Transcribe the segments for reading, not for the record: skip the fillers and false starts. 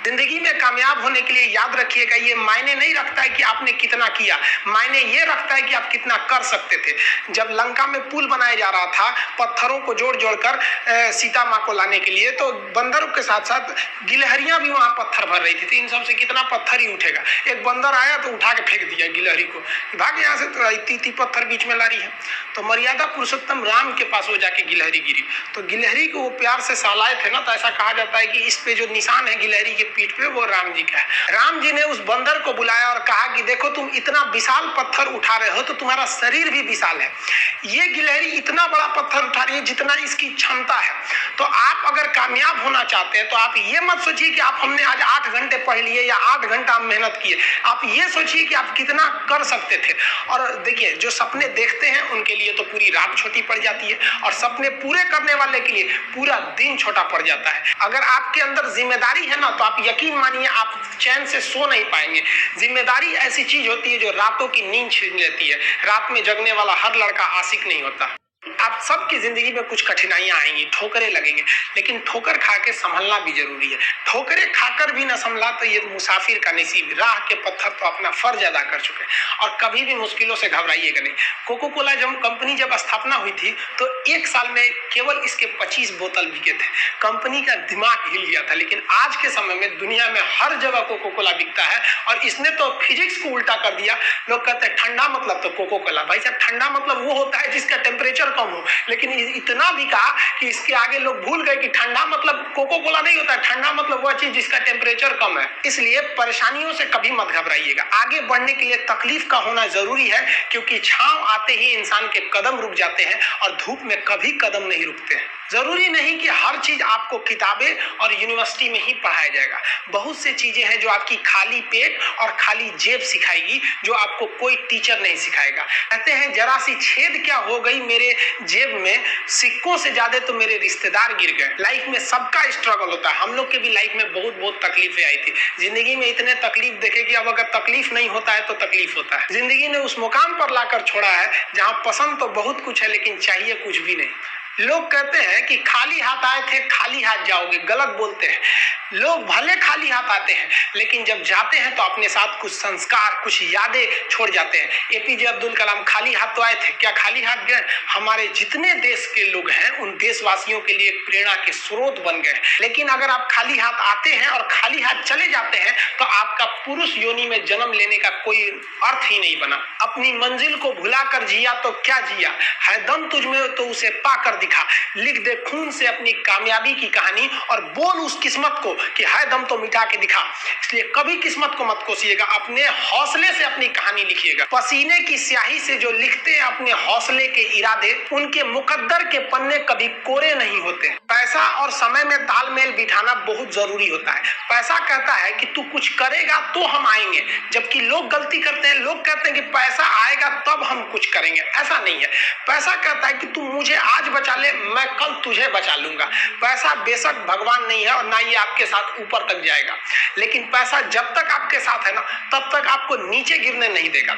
जिंदगी में कामयाब होने के लिए याद रखिएगा, ये मायने नहीं रखता है कि आपने कितना किया, मायने ये रखता है कि आप कितना कर सकते थे। जब लंका में पुल बनाया जा रहा था पत्थरों को जोड़ जोड़कर सीता माँ को लाने के लिए, तो बंदरों के साथ साथ गिलहरियां भी वहां पत्थर भर रही थी। तो इन सबसे कितना पत्थर ही उठेगा। एक बंदर आया तो उठा के फेंक दिया गिलहरी को, भाग यहाँ से, तो इतनी पत्थर बीच में ला रही है। तो मर्यादा पुरुषोत्तम राम के पास वो जाके गिलहरी गिरी, तो गिलहरी को वो प्यार से सहलाए थे ना, तो ऐसा कहा जाता है कि इस पे जो निशान है गिलहरी के पीठ पे, वो राम जी का है। राम जी ने उस बंदर को बुलाया और कहा कि देखो तुम इतना विशाल पत्थर उठा रहे हो तो तुम्हारा शरीर भी विशाल है, ये गिलहरी इतना बड़ा पत्थर उठा रही है जितना इसकी क्षमता है। तो आप अगर कामयाब होना चाहते हैं तो आप ये मत सोचिए कि आप हमने आज 8 घंटे पढ़ लिए या 8 घंटा मेहनत किए, आप ये सोचिए कि आप कितना कर सकते थे। और देखिए, जो सपने देखते हैं उनके लिए तो पूरी रात छोटी पड़ जाती है, और सपने पूरे करने वाले के लिए पूरा दिन छोटा पड़ जाता है। अगर आपके अंदर जिम्मेदारी है ना, तो आप यकीन मानिए आप चैन से सो नहीं पाएंगे। जिम्मेदारी ऐसी चीज होती है जो रातों की नींद छीन लेती है। रात में जगने वाला हर लड़का आशिक नहीं होता। आप सबकी जिंदगी में कुछ कठिनाइयां आएंगी, ठोकरें लगेंगे, लेकिन ठोकर खा के संभलना भी जरूरी है। ठोकरें खाकर भी ना संभला तो ये मुसाफिर का नसीब। राह के पत्थर तो अपना फर्ज अदा कर चुके हैं, और कभी भी मुश्किलों से घबराइएगा नहीं। कोको कोला कंपनी जब स्थापना हुई थी तो 1 साल में केवल इसके 25 बोतल बिके थे। कंपनी का दिमाग हिल गया था। लेकिन आज के समय में दुनिया में हर जगह कोको कोला बिकता है, और इसने तो फिजिक्स को उल्टा कर दिया। लोग कहते हैं ठंडा मतलब तो कोको कोला। भाई साहब, ठंडा मतलब वो होता है जिसका टेम्परेचर कम हो, लेकिन इतना भी कहा कि इसके आगे लोग भूल गए कि ठंडा मतलब कोको कोला नहीं होता है, ठंडा मतलब वह चीज जिसका टेम्परेचर कम है। इसलिए परेशानियों से कभी मत घबराइएगा। आगे बढ़ने के लिए तकलीफ का होना जरूरी है, क्योंकि छांव आते ही इंसान के कदम रुक जाते हैं, और धूप में कभी कदम नहीं रुकते हैं। जरूरी नहीं कि हर चीज आपको किताबें और यूनिवर्सिटी में ही पढ़ाया जाएगा। बहुत से चीजें हैं जो आपकी खाली पेट और खाली जेब सिखाएगी, जो आपको कोई टीचर नहीं सिखाएगा। कहते हैं जरा सी छेद क्या हो गई मेरे जेब में, सिक्कों से ज्यादा तो मेरे रिश्तेदार गिर गए। लाइफ में सबका स्ट्रगल होता है। हम लोग के भी लाइफ में बहुत बहुत तकलीफें आई थी। जिंदगी में इतने तकलीफ देखे कि अब अगर तकलीफ नहीं होता है तो तकलीफ होता है। जिंदगी ने उस मुकाम पर लाकर छोड़ा है जहां पसंद तो बहुत कुछ है, लेकिन चाहिए कुछ भी नहीं। लोग कहते हैं कि खाली हाथ आए थे खाली हाथ जाओगे, गलत बोलते हैं। लोग भले खाली हाथ आते हैं, लेकिन जब जाते हैं तो अपने साथ कुछ संस्कार, कुछ यादें छोड़ जाते हैं। एपीजे अब्दुल कलाम खाली हाथ तो आए थे, क्या खाली हाथ गए? हमारे जितने देश के लोग हैं उन देशवासियों के लिए प्रेरणा के स्रोत बन गए। लेकिन अगर आप खाली हाथ आते हैं और खाली हाथ चले जाते हैं तो आपका पुरुष योनि में जन्म लेने का कोई अर्थ ही नहीं बना। अपनी मंजिल को भुलाकर जिया तो क्या जिया, है दम तुझ में तो उसे पाकर दिखा। लिख दे खून से अपनी कामयाबी की कहानी, और बोल उस किस्मत को कि है दम तो मिटा के दिखा। इसलिए कभी किस्मत को मत कोसिएगा, अपने हौसले से अपनी कहानी लिखिएगा। पसीने की स्याही से जो लिखते हैं अपने हौसले के इरादे, उनके मुकद्दर के पन्ने कभी कोरे नहीं होते। पैसा और समय में तालमेल बिठाना बहुत जरूरी होता है। पैसा कहता है कि तू कुछ करेगा तो हम आएंगे, जबकि लोग गलती करते हैं। लोग कहते हैं कि पैसा आएगा तब हम कुछ करेंगे। ऐसा नहीं है। पैसा कहता है कि तू मुझे आज बचा ले, मैं कल तुझे बचा लूंगा। पैसा बेशक भगवान नहीं है और ना ये आपके साथ ऊपर तक जाएगा, लेकिन पैसा जब तक आपके साथ है ना, तब तक आपको नीचे गिरने नहीं देगा।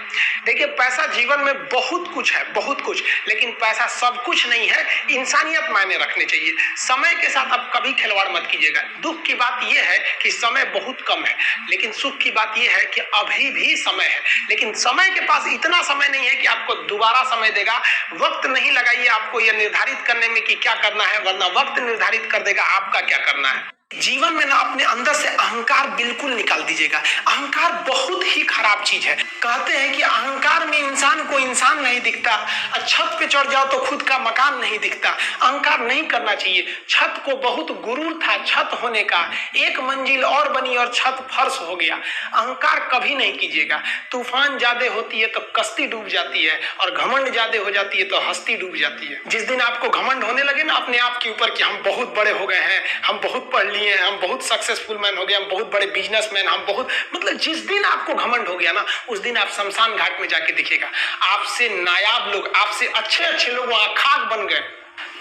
देखिए, पैसा जीवन में बहुत कुछ है, बहुत कुछ, लेकिन पैसा सब कुछ नहीं है। इंसानियत मायने रखने चाहिए। समय के साथ आप कभी खिलवाड़ मत कीजिएगा। दुख की बात यह है कि समय बहुत कम है, लेकिन सुख की बात यह है कि अभी भी समय है। लेकिन समय के पास इतना समय नहीं है कि आपको दोबारा समय देगा। वक्त नहीं लगाइए आपको यह निर्धारित करने में कि क्या करना है, वरना वक्त निर्धारित कर देगा आपका क्या करना है। जीवन में ना अपने अंदर से अहंकार बिल्कुल निकाल दीजिएगा। अहंकार बहुत ही खराब चीज है। कहते हैं कि अहंकार में इंसान को इंसान नहीं दिखता, छत पे चढ़ जाओ तो खुद का मकान नहीं दिखता। अहंकार नहीं करना चाहिए। छत को बहुत गुरूर था छत होने का, एक मंजिल और बनी और छत फर्श हो गया। अहंकार कभी नहीं कीजिएगा। तूफान ज्यादा होती है तो कश्ती डूब जाती है, और घमंड ज्यादा हो जाती है तो हस्ती डूब जाती है। जिस दिन आपको घमंड होने लगे ना अपने आप के ऊपर कि हम बहुत बड़े हो गए हैं, हम बहुत पढ़ लिए, हम बहुत सक्सेसफुल मैन हो गए, हम बहुत बड़े बिजनेसमैन, हम बहुत, मतलब जिस दिन आपको घमंड हो गया ना, उस दिन आप शमशान घाट में जाके देखिएगा आपसे नायाब लोग, आपसे अच्छे अच्छे लोग वहां खाक बन गए।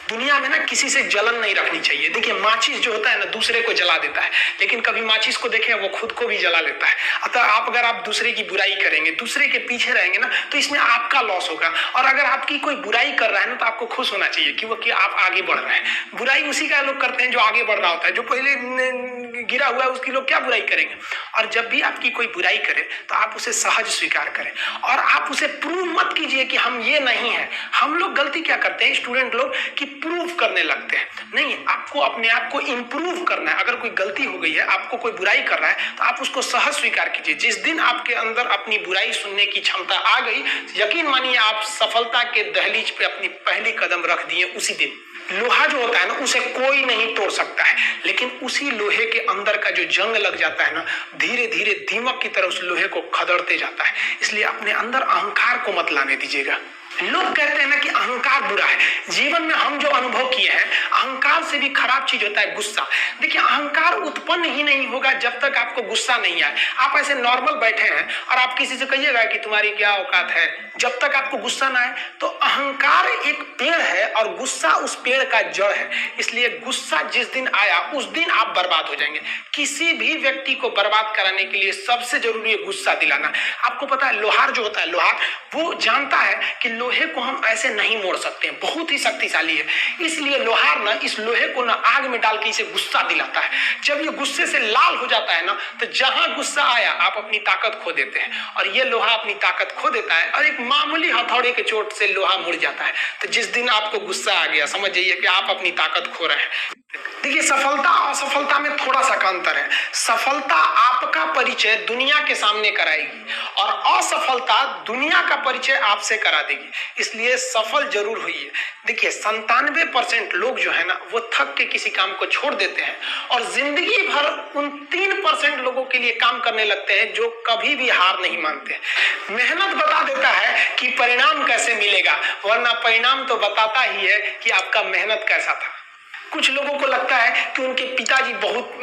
दुनिया में ना किसी से जलन नहीं रखनी चाहिए। देखिए, माचिस जो होता है ना दूसरे को जला देता है, लेकिन कभी माचिस को देखें वो खुद को भी जला लेता है। अतः अगर आप दूसरे की बुराई करेंगे, दूसरे के पीछे रहेंगे ना, तो इसमें आपका लॉस होगा। और अगर आपकी कोई बुराई कर रहा है ना, तो आपको खुश होना चाहिए कि आप आगे बढ़ रहे हैं। बुराई उसी का लोग करते हैं जो आगे बढ़ रहा होता है। जो पहले गिरा हुआ है उसकी लोग क्या बुराई करेंगे। और जब भी आपकी कोई बुराई करे तो आप उसे सहज स्वीकार करें और आप उसे प्रूव मत कीजिए कि हम ये नहीं है। हम लोग गलती क्या करते हैं स्टूडेंट लोग कि प्रूव करने लगते हैं। नहीं, आपको अपने आप को इंप्रूव करना है। अगर कोई गलती हो गई है, आपको कोई बुराई कर रहा है, तो आप उसको सहज स्वीकार कीजिए। जिस दिन आपके अंदर अपनी बुराई सुनने की क्षमता आ गई, यकीन मानिए आप सफलता के दहलीज पे अपनी पहली कदम रख दिए उसी दिन। लोहा जो होता है ना, उसे कोई नहीं तोड़ सकता है, लेकिन उसी लोहे के अंदर का जो जंग लग जाता है ना, धीरे धीरे दीमक की तरह उस लोहे को खदड़ते जाता है। इसलिए अपने अंदर अहंकार को मत लाने दीजिएगा। लोग कहते हैं ना कि अहंकार बुरा है। जीवन में हम जो अनुभव किए हैं, अहंकार से भी खराब चीज होता है गुस्सा। देखिए, अहंकार उत्पन्न ही नहीं होगा जब तक आपको गुस्सा नहीं आए। आप ऐसे नॉर्मल बैठे हैं और आप किसी से कहिएगा कि तुम्हारी क्या औकात है, जब तक आपको गुस्सा ना आए। तो अहंकार एक पेड़ है और गुस्सा उस पेड़ का जड़ है। इसलिए गुस्सा जिस दिन आया उस दिन आप बर्बाद हो जाएंगे। किसी भी व्यक्ति को बर्बाद कराने के लिए सबसे जरूरी है गुस्सा दिलाना। आपको पता है लोहार जो होता है, लोहार वो जानता है कि लोहे को हम ऐसे नहीं मोड़ सकते हैं, बहुत ही शक्तिशाली है। इसलिए लोहार ना इस लोहे को ना आग में डाल के इसे गुस्सा दिलाता है। जब ये गुस्से से लाल हो जाता है ना, तो जहां गुस्सा आया आप अपनी ताकत खो देते हैं और ये लोहा अपनी ताकत खो देता है और एक मामूली हथौड़े के चोट से लोहा मुड़ जाता है। तो जिस दिन आपको गुस्सा आ गया, समझ जाइए कि आप अपनी ताकत खो रहे हैं। देखिए, सफलता और असफलता में थोड़ा सा का अंतर है। सफलता आपका परिचय दुनिया के सामने कराएगी और असफलता दुनिया का परिचय आपसे करा देगी। इसलिए सफल जरूर हुई। देखिए, 97% लोग जो है ना, वो थक के किसी काम को छोड़ देते हैं और जिंदगी भर उन 3% लोगों के लिए काम करने लगते हैं जो कभी भी हार नहीं मानते। मेहनत बता देता है कि परिणाम कैसे मिलेगा, वरना परिणाम तो बताता ही है कि आपका मेहनत कैसा था। कुछ लोगों को लगता है कि उनके पिताजी बहुत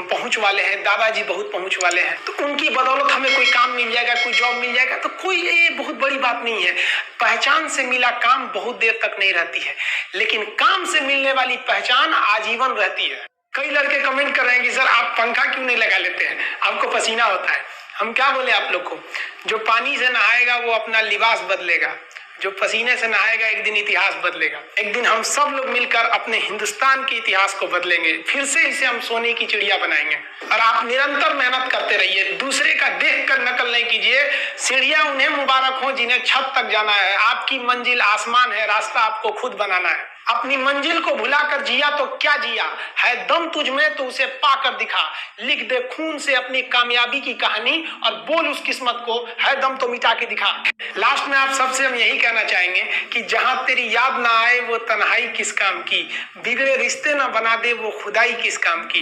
पहुंच वाले हैं, दादाजी बहुत पहुंच वाले हैं, तो उनकी बदौलत हमें कोई काम मिल जाएगा, कोई जॉब मिल जाएगा। तो कोई ये बहुत बड़ी बात नहीं है। पहचान से मिला काम बहुत देर तक नहीं रहती है, लेकिन काम से मिलने वाली पहचान आजीवन रहती है। कई लड़के कमेंट कर रहे हैं कि सर आप पंखा क्यों नहीं लगा लेते हैं, आपको पसीना होता है। हम क्या बोले आप लोग को, जो पानी से नहाएगा वो अपना लिबास बदलेगा, जो पसीने से नहाएगा एक दिन इतिहास बदलेगा। एक दिन हम सब लोग मिलकर अपने हिंदुस्तान के इतिहास को बदलेंगे, फिर से इसे हम सोने की चिड़िया बनाएंगे। और आप निरंतर मेहनत करते रहिए, दूसरे का देख कर नकल नहीं कीजिए। सीढ़ियां उन्हें मुबारक हो जिन्हें छत तक जाना है। आपकी मंजिल आसमान है, रास्ता आपको खुद बनाना है। अपनी मंजिल को भुलाकर जिया तो क्या जिया, है दम तुझ में तो उसे पाकर दिखा। लिख दे खून से अपनी कामयाबी की कहानी और बोल उस किस्मत को, है दम तो मिटा के दिखा। लास्ट में आप सबसे हम यही कहना चाहेंगे कि जहां तेरी याद ना आए वो तन्हाई किस काम की, बिगड़े रिश्ते ना बना दे वो खुदाई किस काम की।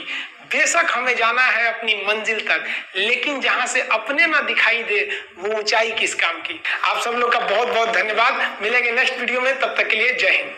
बेशक हमें जाना है अपनी मंजिल तक, लेकिन जहां से अपने ना दिखाई दे वो ऊंचाई किस काम की। आप सब लोग का बहुत बहुत धन्यवाद। मिलेंगे नेक्स्ट वीडियो में, तब तक के लिए जय हिंद।